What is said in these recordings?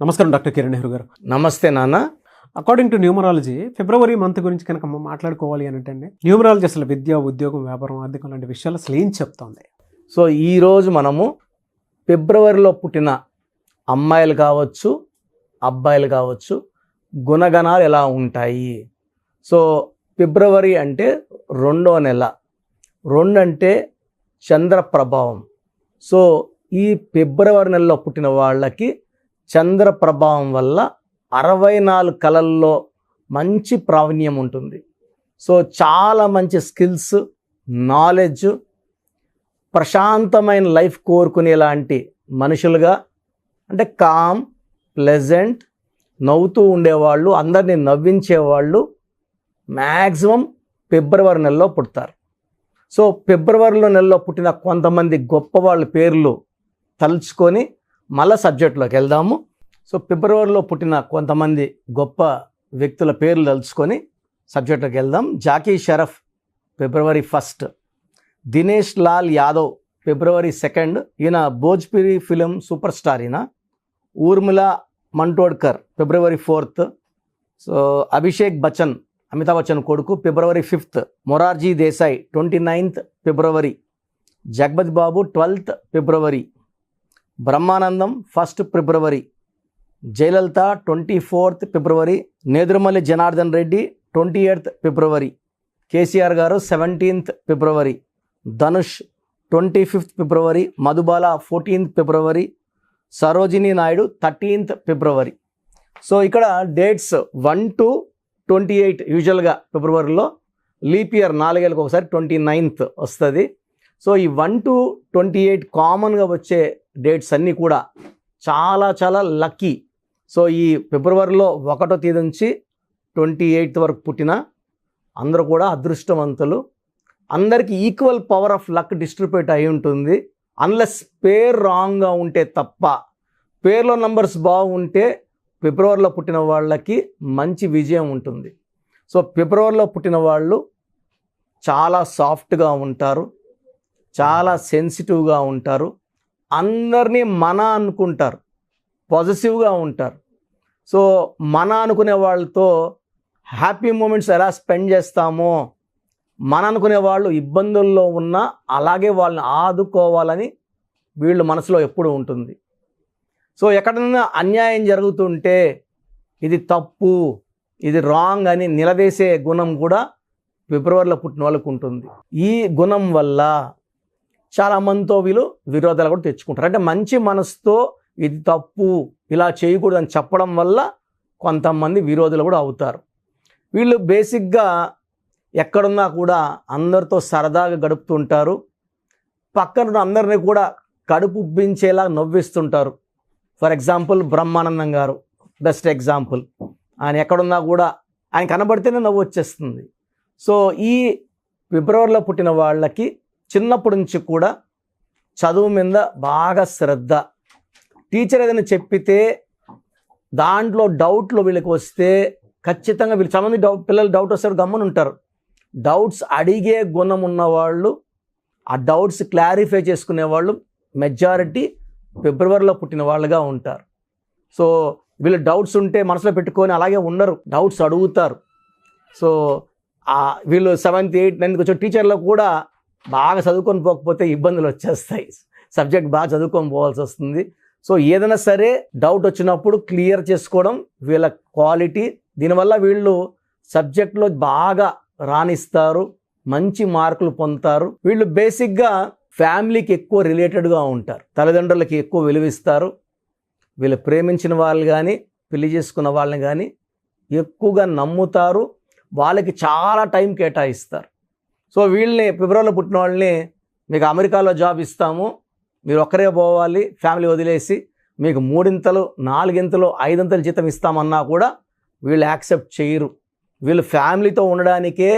నమస్కారం డాక్టర్ కిరణ్ నెహ్రూ గారు. నమస్తే నాన్న. According to numerology February month గురించి కనుక మాట్లాడుకోవాలి అని అంటే న్యూమరాలజీ అసలు విద్య, ఉద్యోగం, వ్యాపారం, ఆర్థికం లాంటి విషయాలు అసలు ఏం చెప్తోంది? సో ఈరోజు మనము ఫిబ్రవరిలో పుట్టిన అమ్మాయిలు కావచ్చు, అబ్బాయిలు కావచ్చు, గుణగణాలు ఎలా ఉంటాయి. సో ఫిబ్రవరి అంటే 2వ నెల, 2 అంటే చంద్ర ప్రభావం. సో ఈ ఫిబ్రవరి నెలలో పుట్టిన వాళ్ళకి చంద్ర ప్రభావం వల్ల 64 కళల్లో మంచి ప్రావీణ్యం ఉంటుంది. సో చాలా మంచి స్కిల్స్, నాలెడ్జ్, ప్రశాంతమైన లైఫ్ కోరుకునేలాంటి మనుషులుగా, అంటే కామ్, ప్లెజెంట్, నవ్వుతూ ఉండేవాళ్ళు, అందరినీ నవ్వించేవాళ్ళు మ్యాక్సిమం ఫిబ్రవరి నెలలో పుడతారు. సో ఫిబ్రవరిలో నెలలో పుట్టిన కొంతమంది గొప్ప వాళ్ళ పేర్లు తలుచుకొని మళ్ళా సబ్జెక్టులోకి వెళ్దాము. సో ఫిబ్రవరిలో పుట్టిన కొంతమంది గొప్ప వ్యక్తుల పేర్లు తలుచుకొని సబ్జెక్టులోకి వెళ్దాం. జాకీ షరఫ్ ఫిబ్రవరి 1, దినేష్ లాల్ యాదవ్ ఫిబ్రవరి 2, ఈయన భోజ్పురి ఫిలిం సూపర్ స్టార్. ఈయన ఊర్మిళ మంటోడ్కర్ ఫిబ్రవరి 4. సో అభిషేక్ బచ్చన్, అమితాబ్ బచ్చన్ కొడుకు, ఫిబ్రవరి 5. మొరార్జీ దేశాయ్ 29th ఫిబ్రవరి. జగపతి బాబు 12th ఫిబ్రవరి. బ్రహ్మానందం 1st ఫిబ్రవరి. జయలలిత 24th ఫిబ్రవరి. నేదురుమల్లి జనార్దన్ రెడ్డి 28th ఫిబ్రవరి. కేసీఆర్ గారు 17th ఫిబ్రవరి. ధనుష్ 25th ఫిబ్రవరి. మధుబాల 14th ఫిబ్రవరి. సరోజినీ నాయుడు 13th ఫిబ్రవరి. సో ఇక్కడ డేట్స్ 1 to 28 యూజువల్గా ఫిబ్రవరిలో, లీప్ ఇయర్ 4 ఏళ్ళకి ఒకసారి 29th వస్తుంది. సో ఈ 1 to 28 కామన్గా వచ్చే డేట్స్ అన్నీ కూడా చాలా చాలా లక్కీ. సో ఈ ఫిబ్రవరిలో 1వ తేదీ నుంచి 28th వరకు పుట్టిన అందరూ కూడా అదృష్టవంతులు. అందరికీ equal power of luck distribute అయి ఉంటుంది. అన్లెస్ పేరు రాంగ్గా ఉంటే తప్ప. పేర్లో నంబర్స్ బాగుంటే ఫిబ్రవరిలో పుట్టిన వాళ్ళకి మంచి విజయం ఉంటుంది. సో ఫిబ్రవరిలో పుట్టిన వాళ్ళు చాలా సాఫ్ట్గా ఉంటారు, చాలా సెన్సిటివ్గా ఉంటారు, అందరినీ మన అనుకుంటారు, పాజిటివ్గా ఉంటారు. సో మన అనుకునే వాళ్ళతో హ్యాపీ మూమెంట్స్ ఎలా స్పెండ్ చేస్తామో, మన అనుకునే వాళ్ళు ఇబ్బందుల్లో ఉన్నా అలాగే వాళ్ళని ఆదుకోవాలని వీళ్ళు మనసులో ఎప్పుడూ ఉంటుంది. సో ఎక్కడైనా అన్యాయం జరుగుతుంటే ఇది తప్పు, ఇది రాంగ్ అని నిలదీసే గుణం కూడా ఫిబ్రవరిలో పుట్టిన వాళ్ళకు ఉంటుంది. ఈ గుణం వల్ల చాలామందితో వీళ్ళు విరోధాలు కూడా తెచ్చుకుంటారు. అంటే మంచి మనసుతో ఇది తప్పు, ఇలా చేయకూడదు అని చెప్పడం వల్ల కొంతమంది విరోధులు కూడా అవుతారు. వీళ్ళు బేసిక్గా ఎక్కడున్నా కూడా అందరితో సరదాగా గడుపుతుంటారు. పక్కన అందరినీ కూడా కడుపు ఉబ్బించేలా నవ్విస్తుంటారు. ఫర్ ఎగ్జాంపుల్ బ్రహ్మానందం గారు బెస్ట్ ఎగ్జాంపుల్. ఆయన ఎక్కడున్నా కూడా ఆయన కనబడితేనే నవ్వు వచ్చేస్తుంది. సో ఈ ఫిబ్రవరిలో పుట్టిన వాళ్ళకి చిన్నప్పటి నుంచి కూడా చదువు మీద బాగా శ్రద్ధ. టీచర్ ఏదైనా చెప్పితే దాంట్లో డౌట్లు వీళ్ళకి వస్తే ఖచ్చితంగా వీళ్ళు చాలామంది పిల్లలు డౌట్ వస్తారు గమ్మున ఉంటారు. డౌట్స్ అడిగే గుణం ఉన్నవాళ్ళు, ఆ డౌట్స్ క్లారిఫై చేసుకునే వాళ్ళు మెజారిటీ ఫిబ్రవరిలో పుట్టిన వాళ్ళుగా ఉంటారు. సో వీళ్ళు డౌట్స్ ఉంటే మనసులో పెట్టుకొని అలాగే ఉండరు, డౌట్స్ అడుగుతారు. సో వీళ్ళు 7th, 8th, 9th వచ్చే టీచర్లో కూడా బాగా చదువుకొని పోకపోతే ఇబ్బందులు వచ్చేస్తాయి. సబ్జెక్ట్ బాగా చదువుకొని పోవాల్సి వస్తుంది. సో ఏదైనా సరే డౌట్ వచ్చినప్పుడు క్లియర్ చేసుకోవడం వీళ్ళ క్వాలిటీ. దీనివల్ల వీళ్ళు సబ్జెక్ట్లో బాగా రాణిస్తారు, మంచి మార్కులు పొందుతారు. వీళ్ళు బేసిక్గా ఫ్యామిలీకి ఎక్కువ రిలేటెడ్గా ఉంటారు, తల్లిదండ్రులకి ఎక్కువ విలువిస్తారు. వీళ్ళు ప్రేమించిన వాళ్ళు కానీ పెళ్లి చేసుకున్న వాళ్ళని కానీ ఎక్కువగా నమ్ముతారు, వాళ్ళకి చాలా టైం కేటాయిస్తారు. సో వీళ్ళని ఫిబ్రవరిలో పుట్టిన వాళ్ళని మీకు అమెరికాలో జాబ్ ఇస్తాము, మీరు ఒక్కరే పోవాలి, ఫ్యామిలీ వదిలేసి మీకు 3 4 5 జీతం ఇస్తామన్నా కూడా వీళ్ళు యాక్సెప్ట్ చేయరు. వీళ్ళు ఫ్యామిలీతో ఉండడానికే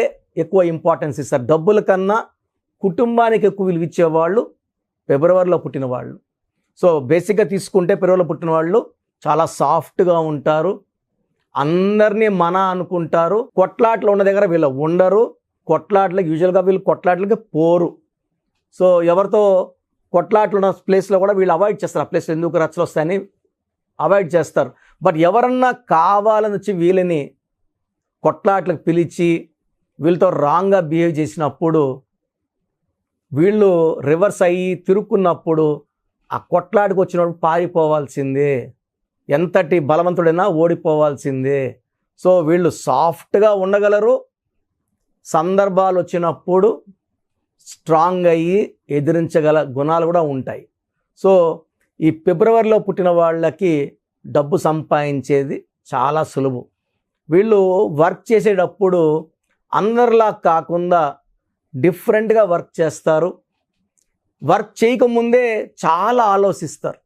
ఎక్కువ ఇంపార్టెన్స్ ఇస్తారు. డబ్బుల కన్నా కుటుంబానికి ఎక్కువ విలువ ఇచ్చేవాళ్ళు ఫిబ్రవరిలో పుట్టిన వాళ్ళు. సో బేసిక్గా తీసుకుంటే ఫిబ్రవరిలో పుట్టిన వాళ్ళు చాలా సాఫ్ట్గా ఉంటారు, అందరినీ మన అనుకుంటారు. కొట్లాట్లు ఉన్న దగ్గర వీళ్ళు ఉండరు, కొట్లాట్లకి యూజువల్గా వీళ్ళు కొట్లాట్లకి పోరు. సో ఎవరితో కొట్లాట్లు ఉన్న ప్లేస్లో కూడా వీళ్ళు అవాయిడ్ చేస్తారు. ఆ ప్లేస్లో ఎందుకు రచ్చలు వస్తాయని అవాయిడ్ చేస్తారు. బట్ ఎవరన్నా కావాలని వచ్చి వీళ్ళని కొట్లాట్లకు పిలిచి వీళ్ళతో రాంగ్గా బిహేవ్ చేసినప్పుడు, వీళ్ళు రివర్స్ అయ్యి తిరుక్కున్నప్పుడు ఆ కొట్లాడికి వచ్చినప్పుడు పారిపోవాల్సిందే. ఎంతటి బలవంతుడైనా ఓడిపోవాల్సిందే. సో వీళ్ళు సాఫ్ట్గా ఉండగలరు, సందర్భాలు వచ్చినప్పుడు స్ట్రాంగ్ అయ్యి ఎదిరించగల గుణాలు కూడా ఉంటాయి. సో ఈ ఫిబ్రవరిలో పుట్టిన వాళ్ళకి డబ్బు సంపాదించేది చాలా సులువు. వీళ్ళు వర్క్ చేసేటప్పుడు అందరిలా కాకుండా డిఫరెంట్గా వర్క్ చేస్తారు. వర్క్ చేయకముందే చాలా ఆలోచిస్తారు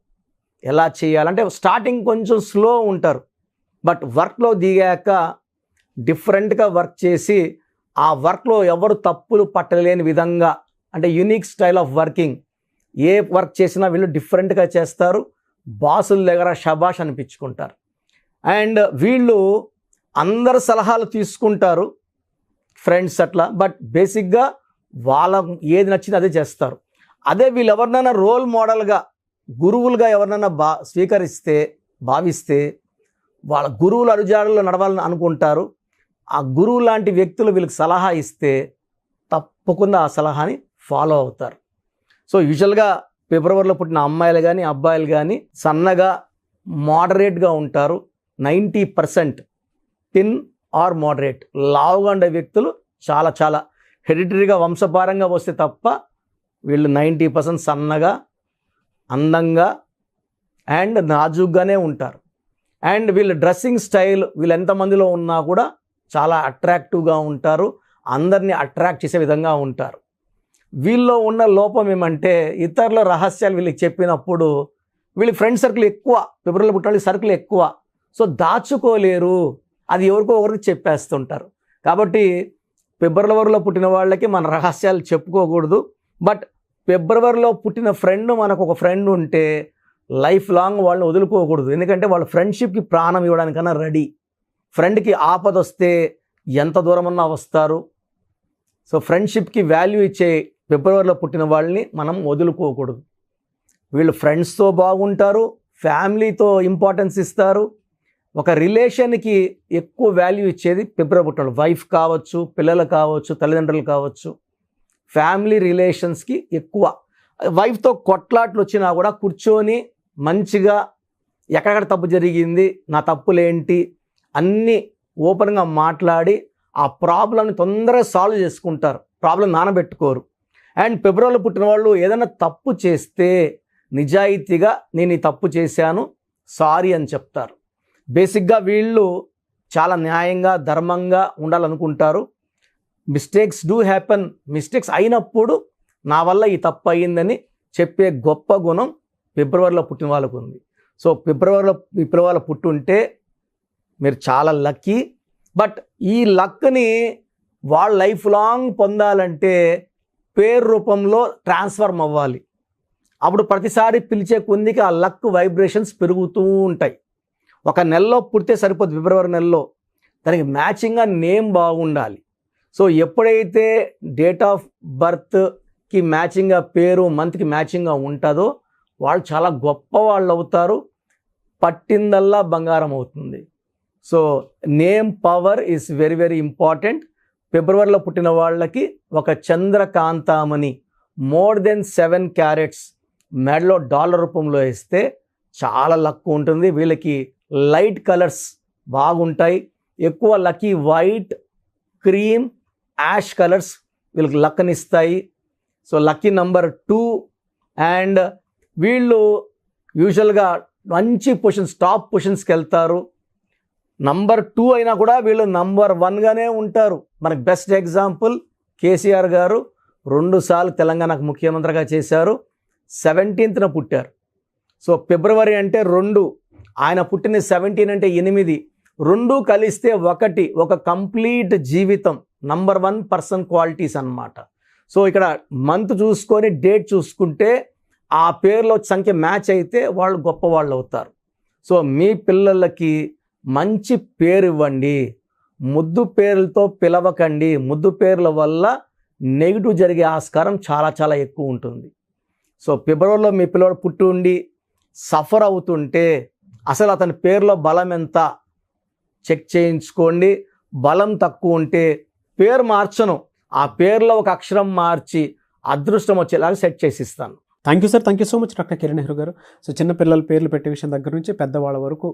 ఎలా చేయాలంటే. స్టార్టింగ్ కొంచెం స్లో ఉంటారు, బట్ వర్క్లో దిగాక డిఫరెంట్గా వర్క్ చేసి ఆ వర్క్లో ఎవరు తప్పులు పట్టలేని విధంగా, అంటే unique style of working, A work చేసినా వీళ్ళు డిఫరెంట్గా చేస్తారు. బాసుల దగ్గర షబాష్ అనిపించుకుంటారు. అండ్ వీళ్ళు అందరు సలహాలు తీసుకుంటారు, ఫ్రెండ్స్ అట్లా, బట్ బేసిక్గా వాళ్ళ ఏది నచ్చింది అదే చేస్తారు. అదే వీళ్ళు ఎవరినైనా రోల్ మోడల్గా, గురువులుగా ఎవరినైనా భావిస్తే వాళ్ళ గురువుల అడుగుజాడల్లో నడవాలని అనుకుంటారు. ఆ గురువు లాంటి వ్యక్తులు వీళ్ళకి సలహా ఇస్తే తప్పకుండా ఆ సలహాని ఫాలో అవుతారు. సో యూజువల్గా ఫిబ్రవరిలో పుట్టిన అమ్మాయిలు కానీ అబ్బాయిలు కానీ సన్నగా మోడరేట్గా ఉంటారు. 90% థిన్ ఆర్ మోడరేట్. లావుగా ఉండే వ్యక్తులు చాలా చాలా హెరిటరీగా వంశపారంగా వస్తే తప్ప వీళ్ళు 90% సన్నగా, అందంగా అండ్ నాజూగ్గానే ఉంటారు. అండ్ వీళ్ళ డ్రెస్సింగ్ స్టైల్, వీళ్ళు ఎంతమందిలో ఉన్నా కూడా చాలా అట్రాక్టివ్గా ఉంటారు, అందరినీ అట్రాక్ట్ చేసే విధంగా ఉంటారు. వీళ్ళలో ఉన్న లోపం ఏమంటే, ఇతరుల రహస్యాలు వీళ్ళకి చెప్పినప్పుడు వీళ్ళ ఫ్రెండ్ సర్కిల్ ఎక్కువ, ఫిబ్రవరిలో పుట్టిన వాళ్ళకి సర్కిల్ ఎక్కువ. సో దాచుకోలేరు, అది ఎవరికో ఒకరికి చెప్పేస్తుంటారు. కాబట్టి ఫిబ్రవరిలో పుట్టిన వాళ్ళకి మన రహస్యాలు చెప్పుకోకూడదు. బట్ ఫిబ్రవరిలో పుట్టిన ఫ్రెండ్, మనకు ఒక ఫ్రెండ్ ఉంటే లైఫ్ లాంగ్ వాళ్ళని వదులుకోకూడదు. ఎందుకంటే వాళ్ళ ఫ్రెండ్షిప్కి ప్రాణం ఇవ్వడానికన్నా రెడీ. ఫ్రెండ్కి ఆపద వస్తే ఎంత దూరమన్నా వస్తారు. సో ఫ్రెండ్షిప్కి వాల్యూ ఇచ్చే ఫిబ్రవరిలో పుట్టిన వాళ్ళని మనం వదులుకోకూడదు. వీళ్ళు ఫ్రెండ్స్తో బాగుంటారు, ఫ్యామిలీతో ఇంపార్టెన్స్ ఇస్తారు. ఒక రిలేషన్కి ఎక్కువ వాల్యూ ఇచ్చేది ఫిబ్రవరి పుట్టిన వాళ్ళు. వైఫ్ కావచ్చు, పిల్లలు కావచ్చు, తల్లిదండ్రులు కావచ్చు, ఫ్యామిలీ రిలేషన్స్కి ఎక్కువ. వైఫ్తో కొట్లాట్లు వచ్చినా కూడా కూర్చొని మంచిగా ఎక్కడెక్కడ తప్పు జరిగింది, నా తప్పులేంటి అన్నీ ఓపెన్గా మాట్లాడి ఆ ప్రాబ్లంని తొందరగా సాల్వ్ చేసుకుంటారు. ప్రాబ్లం నానబెట్టుకోరు. అండ్ ఫిబ్రవరిలో పుట్టిన వాళ్ళు ఏదైనా తప్పు చేస్తే నిజాయితీగా నేను ఈ తప్పు చేశాను, సారీ అని చెప్తారు. బేసిక్గా వీళ్ళు చాలా న్యాయంగా, ధర్మంగా ఉండాలనుకుంటారు. మిస్టేక్స్ డూ హ్యాపెన్, మిస్టేక్స్ అయినప్పుడు నా వల్ల ఈ తప్పు అయ్యిందని చెప్పే గొప్ప గుణం ఫిబ్రవరిలో పుట్టిన వాళ్ళకు ఉంది. సో ఫిబ్రవరిలో పుట్టుంటే మీరు చాలా లక్కీ. బట్ ఈ లక్ని వాళ్ళ లైఫ్ లాంగ్ పొందాలంటే పేరు రూపంలో ట్రాన్స్ఫార్మ్ అవ్వాలి. అప్పుడు ప్రతిసారి పిలిచే కొందికి ఆ లక్ వైబ్రేషన్స్ పెరుగుతూ ఉంటాయి. ఒక నెలలో పుడితే సరిపోదు, ఫిబ్రవరి నెలలో దానికి మ్యాచింగ్గా నేమ్ బాగుండాలి. సో ఎప్పుడైతే డేట్ ఆఫ్ బర్త్కి మ్యాచింగ్గా పేరు, మంత్కి మ్యాచింగ్గా ఉంటుందో వాళ్ళు చాలా గొప్ప వాళ్ళు అవుతారు. పట్టిందల్లా బంగారం అవుతుంది. So name power is very very important. ఫిబ్రవరిలో పుట్టిన వాళ్ళకి ఒక చంద్రకాంతామణి మోర్ దెన్ 7 క్యారెట్స్ మెడలో డాలర్ రూపంలో వేస్తే చాలా లక్ ఉంటుంది. వీళ్ళకి లైట్ కలర్స్ బాగుంటాయి. ఎక్కువ lucky white, cream, ash colours వీళ్ళకి లక్ని ఇస్తాయి. So lucky number 2. అండ్ వీళ్ళు యూజువల్గా మంచి పొజిషన్స్, టాప్ పొజిషన్స్కి వెళ్తారు. నంబర్ 2 అయినా కూడా వీళ్ళు నంబర్ 1గానే ఉంటారు. మనకు బెస్ట్ ఎగ్జాంపుల్ కేసీఆర్ గారు 2 సార్లు తెలంగాణకు ముఖ్యమంత్రిగా చేశారు. 17th పుట్టారు. సో ఫిబ్రవరి అంటే 2, ఆయన పుట్టిన 17 అంటే 8, 2 కలిస్తే 1, ఒక కంప్లీట్ జీవితం. నంబర్ 1 పర్సన్ క్వాలిటీస్ అన్నమాట. సో ఇక్కడ మంత్ చూసుకొని డేట్ చూసుకుంటే ఆ పేర్లో సంఖ్య మ్యాచ్ అయితే వాళ్ళు గొప్ప వాళ్ళు అవుతారు. సో మీ పిల్లలకి మంచి పేరు ఇవ్వండి, ముద్దు పేర్లతో పిలవకండి. ముద్దు పేర్ల వల్ల నెగిటివ్ జరిగే ఆస్కారం చాలా చాలా ఎక్కువ ఉంటుంది. సో ఫిబ్రవరిలో మీ పిల్లవాడు పుట్టి ఉండి సఫర్ అవుతుంటే అసలు అతని పేరులో బలం ఎంత చెక్ చేయించుకోండి. బలం తక్కువ ఉంటే పేరు మార్చను, ఆ పేరులో ఒక అక్షరం మార్చి అదృష్టం వచ్చేలాగా సెట్ చేసి ఇస్తాను. Thank you sir, thank you so much doctor Kiran Nehru గారు. సో చిన్న పిల్లల పేర్లు పెట్టే విషయం దగ్గర నుంచి పెద్దవాళ్ళ వరకు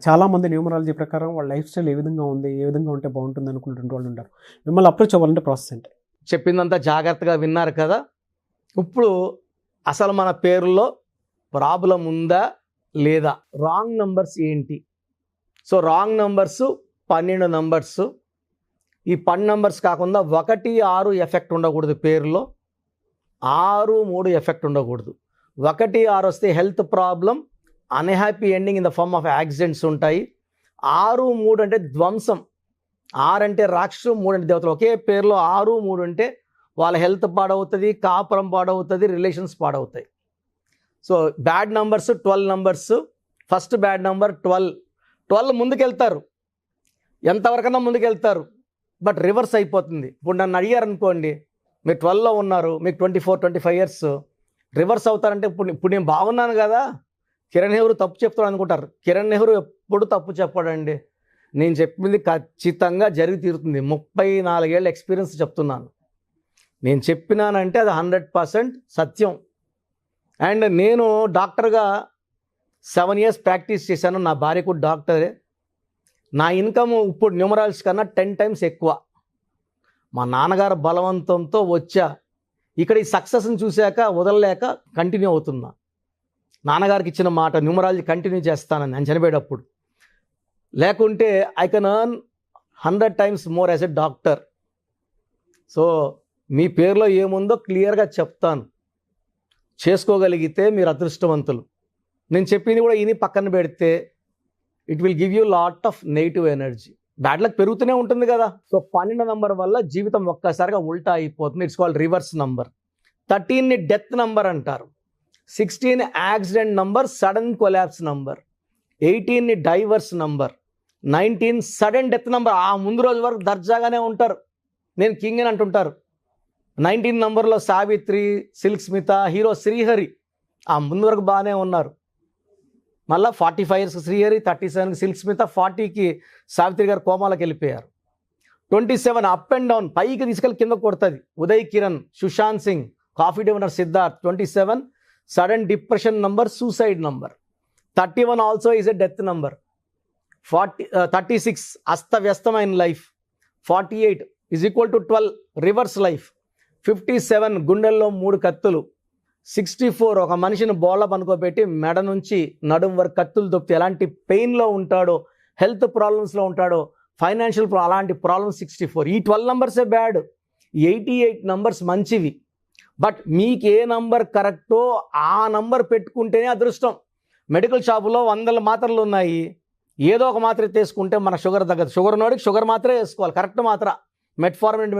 చాలామంది న్యూమరాలజీ ప్రకారం వాళ్ళ లైఫ్ స్టైల్ ఏ విధంగా ఉంది, ఏ విధంగా ఉంటే బాగుంటుంది అనుకున్నటువంటి వాళ్ళు ఉంటారు. మిమ్మల్ని అప్రోచ్ అవ్వాలంటే ప్రాసెస్ ఏంటి? చెప్పిందంతా జాగ్రత్తగా విన్నారు కదా. ఇప్పుడు అసలు మన పేరులో ప్రాబ్లం ఉందా లేదా, రాంగ్ నంబర్స్ ఏంటి? So wrong numbers 12 numbers. ఈ 12 నంబర్స్ కాకుండా 1, 6 ఎఫెక్ట్ ఉండకూడదు పేరులో, 6, 3 ఎఫెక్ట్ ఉండకూడదు. 1, 6 వస్తే health problem, unhappy ending in the form of accidents ఉంటాయి. 6, 3 అంటే ధ్వంసం. 6 అంటే రాక్షసు, 3 అంటే దేవతలు. ఒకే పేరులో 6, 3 అంటే వాళ్ళ హెల్త్ పాడవుతుంది, కాపురం పాడవుతుంది, రిలేషన్స్ పాడవుతాయి. So bad numbers 12 numbers. First bad number 12 ముందుకెళ్తారు, ఎంతవరకన్నా ముందుకెళ్తారు, బట్ రివర్స్ అయిపోతుంది. ఇప్పుడు నన్ను అడిగారు అనుకోండి, మీరు 12లో ఉన్నారు, మీకు 24, 25 ఇయర్స్, రివర్స్ అవుతారంటే ఇప్పుడు నేను బాగున్నాను కదా, కిరణ్ నెహ్రూ తప్పు చెప్తాడు అనుకుంటారు. కిరణ్ నెహ్రూ ఎప్పుడు తప్పు చెప్పాడండి. నేను చెప్పింది ఖచ్చితంగా జరిగి తీరుతుంది. 34 ఏళ్ళ ఎక్స్పీరియన్స్ చెప్తున్నాను. నేను చెప్పినానంటే అది 100% సత్యం. అండ్ నేను డాక్టర్గా 7 ఇయర్స్ ప్రాక్టీస్ చేశాను. నా భార్య కూడా డాక్టరే. నా ఇన్కమ్ ఇప్పుడు న్యూమరాలజీ కన్నా 10 టైమ్స్ ఎక్కువ. మా నాన్నగారు బలవంతంతో వచ్చా. ఇక్కడ ఈ సక్సెస్ని చూశాక వదలలేక కంటిన్యూ అవుతున్నా. నాన్నగారికి ఇచ్చిన మాట న్యూమరాలజీ కంటిన్యూ చేస్తానని నేను చనిపోయేటప్పుడు. లేకుంటే I can earn 100 times more as a doctor. So మీ పేరులో ఏముందో క్లియర్గా చెప్తాను. చేసుకోగలిగితే మీరు అదృష్టవంతులు. నేను చెప్పింది కూడా ఇని పక్కన పెడితే it will give you lot of negative energy. Bad luck పెరుగుతూనే ఉంటుంది కదా. సో 12 నంబర్ వల్ల జీవితం ఒక్కసారిగా ఉల్టా అయిపోతుంది. It's called reverse number. 13ని డెత్ నంబర్ అంటారు. 16 accident number, sudden collapse number. 18ని divorce number. 19 sudden death number. ఆ ముందు రోజు వరకు దర్జాగానే ఉంటారు, నేను కింగ్ అని అంటుంటారు. 19 నంబర్లో సావిత్రి, సిల్క్ స్మిత, హీరో శ్రీహరి ఆ ముందు వరకు బాగానే ఉన్నారు. మళ్ళీ 45 ఇయర్స్కి శ్రీహరి, 37కి సిల్క్ స్మిత, 40కి సావిత్రి గారు కోమాలకు వెళ్ళిపోయారు. 27 అప్ అండ్ డౌన్, పైకి తీసుకెళ్ళి కింద కొడుతుంది. ఉదయ్ కిరణ్, సుశాంత్ సింగ్, కాఫీ డివనర్ Siddharth. 27 sudden depression number, suicide number. 31 also is a death number. 36 అస్తవ్యస్తమైన life. 48 is equal to 12 reverse life. 57 గుండెల్లో 3 కత్తులు. 64 ఒక మనిషిని బోళ్ళ పనుకోబెట్టి మెడ నుంచి నడుం వరకు కత్తులు దొప్పితే ఎలాంటి పెయిన్లో ఉంటాడో, హెల్త్ ప్రాబ్లమ్స్లో ఉంటాడో, ఫైనాన్షియల్ అలాంటి ప్రాబ్లమ్స్ 64. ఈ 12 నంబర్సే బ్యాడ్. 88 నంబర్స్ మంచివి. బట్ మీకు ఏ నంబర్ కరెక్టో ఆ నంబర్ పెట్టుకుంటేనే అదృష్టం. మెడికల్ షాపులో 100 మాత్రలు ఉన్నాయి, ఏదో ఒక మాత్ర తీసుకుంటే మన షుగర్ తగ్గదు. షుగర్ ఉన్నోడికి షుగర్ మాత్రమే వేసుకోవాలి, కరెక్ట్ మాత్ర. మెట్ఫార్మిన్,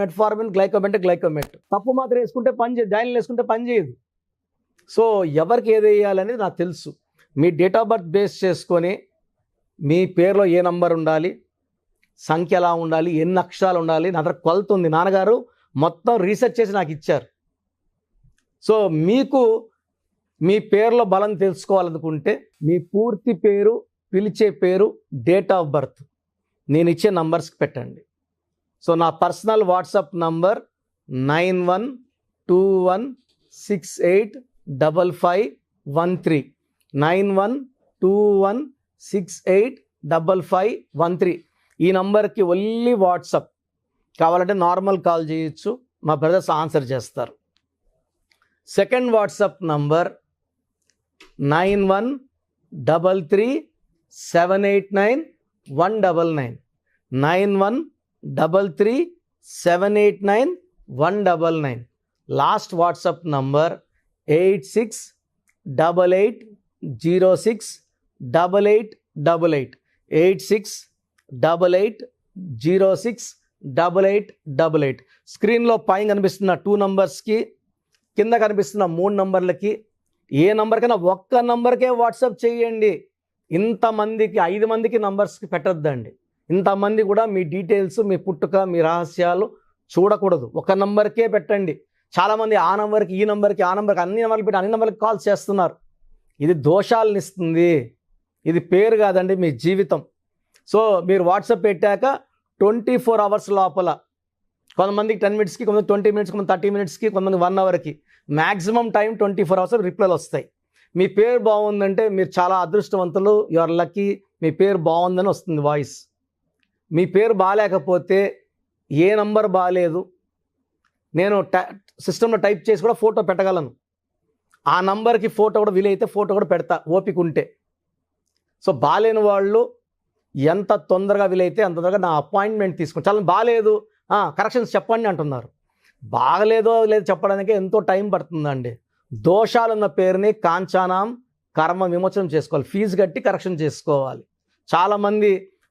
గ్లైకోమెట్. తప్పు మాత్రం వేసుకుంటే పని చేయదు, జాయిన్లు వేసుకుంటే పని చేయదు. సో ఎవరికి ఏది వేయాలనేది నాకు తెలుసు. మీ డేట్ ఆఫ్ బర్త్ బేస్ చేసుకొని మీ పేరులో ఏ నంబర్ ఉండాలి, సంఖ్య ఎలా ఉండాలి, ఎన్ని అక్షరాలు ఉండాలి, నా దగ్గర కొలత ఉంది. నాన్నగారు మొత్తం రీసెర్చ్ చేసి నాకు ఇచ్చారు. సో మీకు మీ పేరులో బలం తెలుసుకోవాలనుకుంటే మీ పూర్తి పేరు, పిలిచే పేరు, డేట్ ఆఫ్ బర్త్ నేను ఇచ్చే నంబర్స్కి పెట్టండి. సో నా పర్సనల్ వాట్సాప్ నంబర్ 9121685513 9121685513. ఈ నంబర్కి ఓన్లీ వాట్సాప్. కావాలంటే నార్మల్ కాల్ చేయొచ్చు, మా బ్రదర్స్ ఆన్సర్ చేస్తారు. Second WhatsApp number 9133789199 9133789199. Last WhatsApp number 8688068888 8688068888. స్క్రీన్లో పైన కనిపిస్తున్న 2 నంబర్స్కి, కింద కనిపిస్తున్న 3 నంబర్లకి, ఏ నంబర్కైనా ఒక్క నంబర్కే వాట్సాప్ చేయండి. ఇంతమందికి 5 మందికి నంబర్స్కి పెట్టద్దండి. ఇంతమంది కూడా మీ డీటెయిల్స్, మీ పుట్టుక, మీ రహస్యాలు చూడకూడదు. ఒక నంబర్కే పెట్టండి. చాలామంది ఆ నంబర్కి, ఈ నంబర్కి, ఆ నంబర్కి, అన్ని నంబర్లు పెట్టి అన్ని నంబర్కి కాల్స్ చేస్తున్నారు. ఇది దోషాలను ఇస్తుంది, ఇది పేరు కాదండి, మీ జీవితం. సో మీరు వాట్సాప్ పెట్టాక 24 అవర్స్ లోపల, కొంతమందికి 10 మినిట్స్కి, కొంతమంది 20 మినిట్స్కి, కొంతమంది 30 మినిట్స్కి, కొంతమంది 1 అవర్కి, మ్యాక్సిమం టైం 24 అవర్స్ రిప్లైలు వస్తాయి. మీ పేరు బాగుందంటే మీరు చాలా అదృష్టవంతులు, యు ఆర్ లక్కీ. మీ పేరు బాగుందని వస్తుంది వాయిస్. మీ పేరు బాగాలేకపోతే, ఏ నంబర్ బాగాలేదు, నేను సిస్టంలో టైప్ చేసి కూడా ఫోటో పెట్టగలను. ఆ నంబర్కి ఫోటో కూడా వీలైతే ఫోటో కూడా పెడతా, ఓపిక ఉంటే. సో బాగాలేని వాళ్ళు ఎంత తొందరగా వీలైతే అంత తొందరగా నా అపాయింట్మెంట్ తీసుకుని, చాలా బాగాలేదు కరెక్షన్స్ చెప్పండి అంటున్నారు. బాగలేదో లేదు చెప్పడానికి ఎంతో టైం పడుతుందండి. దోషాలున్న పేరుని కాంచానాం కర్మ విమోచనం చేసుకోవాలి, ఫీజు కట్టి కరెక్షన్ చేసుకోవాలి. చాలామంది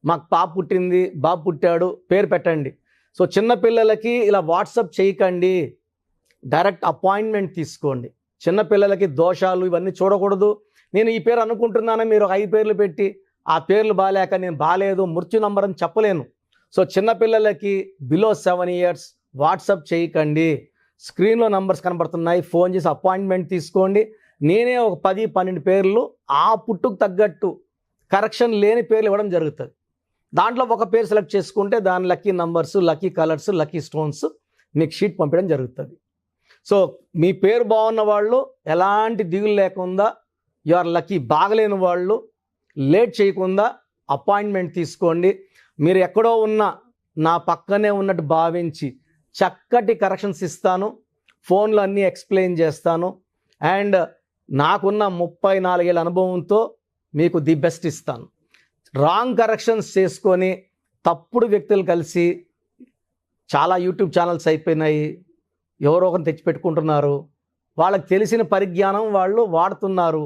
మాకు పాప పుట్టింది, బాబు పుట్టాడు, పేరు పెట్టండి. సో చిన్నపిల్లలకి ఇలా వాట్సాప్ చేయకండి, డైరెక్ట్ అపాయింట్మెంట్ తీసుకోండి. చిన్నపిల్లలకి దోషాలు ఇవన్నీ చూడకూడదు. నేను ఈ పేరు అనుకుంటున్నానని మీరు 5 పేర్లు పెట్టి ఆ పేర్లు బాగాలేక నేను బాగాలేదు మృత్యు నంబర్ అని చెప్పలేను. సో చిన్నపిల్లలకి బిలో 7 ఇయర్స్ వాట్సాప్ చేయకండి. స్క్రీన్లో నంబర్స్ కనబడుతున్నాయి, ఫోన్ చేసి అపాయింట్మెంట్ తీసుకోండి. నేనే ఒక 10-12 పేర్లు ఆ పుట్టుకు తగ్గట్టు కరెక్షన్ లేని పేర్లు ఇవ్వడం జరుగుతుంది. దాంట్లో ఒక పేరు సెలెక్ట్ చేసుకుంటే దాని lucky numbers, lucky colours, lucky stones మీకు షీట్ పంపించడం జరుగుతుంది. సో మీ పేరు బాగున్న వాళ్ళు ఎలాంటి దిగులు లేకుండా యు ఆర్ లక్కీ. బాగలేని వాళ్ళు లేట్ చేయకుండా అపాయింట్మెంట్ తీసుకోండి. మీరు ఎక్కడో ఉన్న నా పక్కనే ఉన్నట్టు భావించి చక్కటి కరెక్షన్స్ ఇస్తాను, ఫోన్లో అన్నీ ఎక్స్ప్లెయిన్ చేస్తాను. అండ్ నాకున్న 34 ఏళ్ళ అనుభవంతో మీకు ది బెస్ట్ ఇస్తాను. రాంగ్ కరెక్షన్స్ చేసుకొని తప్పుడు వ్యక్తులు కలిసి చాలా యూట్యూబ్ ఛానల్స్ అయిపోయినాయి, ఎవరో ఒకరిని తెచ్చిపెట్టుకుంటున్నారు, వాళ్ళకి తెలిసిన పరిజ్ఞానం వాళ్ళు వాడుతున్నారు.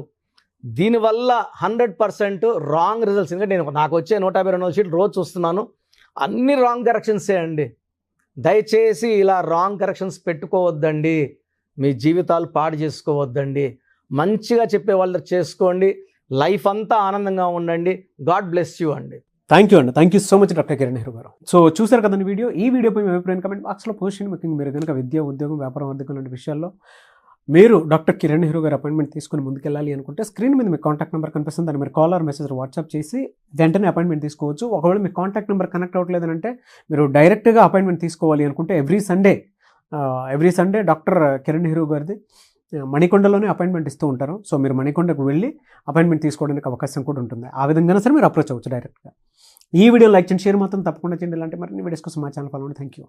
దీనివల్ల 100% రాంగ్ రిజల్ట్స్. ఎందుకంటే నాకు వచ్చే 152 షీట్లు రోజు చూస్తున్నాను, అన్ని రాంగ్ కరెక్షన్సే అండి. దయచేసి ఇలా రాంగ్ కరెక్షన్స్ పెట్టుకోవద్దండి, మీ జీవితాలు పాడు చేసుకోవద్దండి. మంచిగా చెప్పే వాళ్ళు చేసుకోండి, లైఫ్ అంతా ఆనందంగా ఉండండి. గాడ్ బ్లెస్ యూ అండి. Thank you so much doctor Kiran Nehru గారు. సో చూసారు కదండి వీడియో. ఈ వీడియోపై మీ అభిప్రాయం కమెంట్ బాక్స్లో పోస్ట్ చేయండి. ముఖ్యంగా మీరు కనుక విద్య, ఉద్యోగం, వ్యాపారం, ఆర్థికం లాంటి విషయాల్లో మీరు డాక్టర్ కిరణ్ నెహ్రూ గారు అపాయింట్మెంట్ తీసుకుని ముందుకెళ్ళాలి అనుకుంటే స్క్రీన్ మీద మీ కాంటాక్ట్ నెంబర్ కనిపిస్తుంది, దాన్ని మీరు కాల్ ఆర్ మెసేజ్ వాట్సాప్ చేసి వెంటనే అపాయింట్మెంట్ తీసుకోవచ్చు. ఒకవేళ మీ కాంటాక్ట్ నెంబర్ కనెక్ట్ అవ్వట్లేదంటే మీరు డైరెక్ట్గా అపాయింట్మెంట్ తీసుకోవాలి అనుకుంటే every Sunday doctor Kiran Nehru గారిది మణికొండలోనే అపాయింట్మెంట్ ఇస్తూ ఉంటారు. సో మీరు మణికొండకు వెళ్ళి అపాయింట్మెంట్ తీసుకోవడానికి అవకాశం కూడా ఉంటుంది. ఆ విధంగా సరే మీరు అప్రోచ్ అవ్వచ్చు డైరెక్ట్గా. ఈ వీడియో లైక్ చేయండి, షేర్ మాత్రం తప్పకుండా చేయండి. ఇలాంటి మరిన్ని వీడియోస్ కోసం మా ఛానల్ ఫాలో అవ్వండి. Thank you.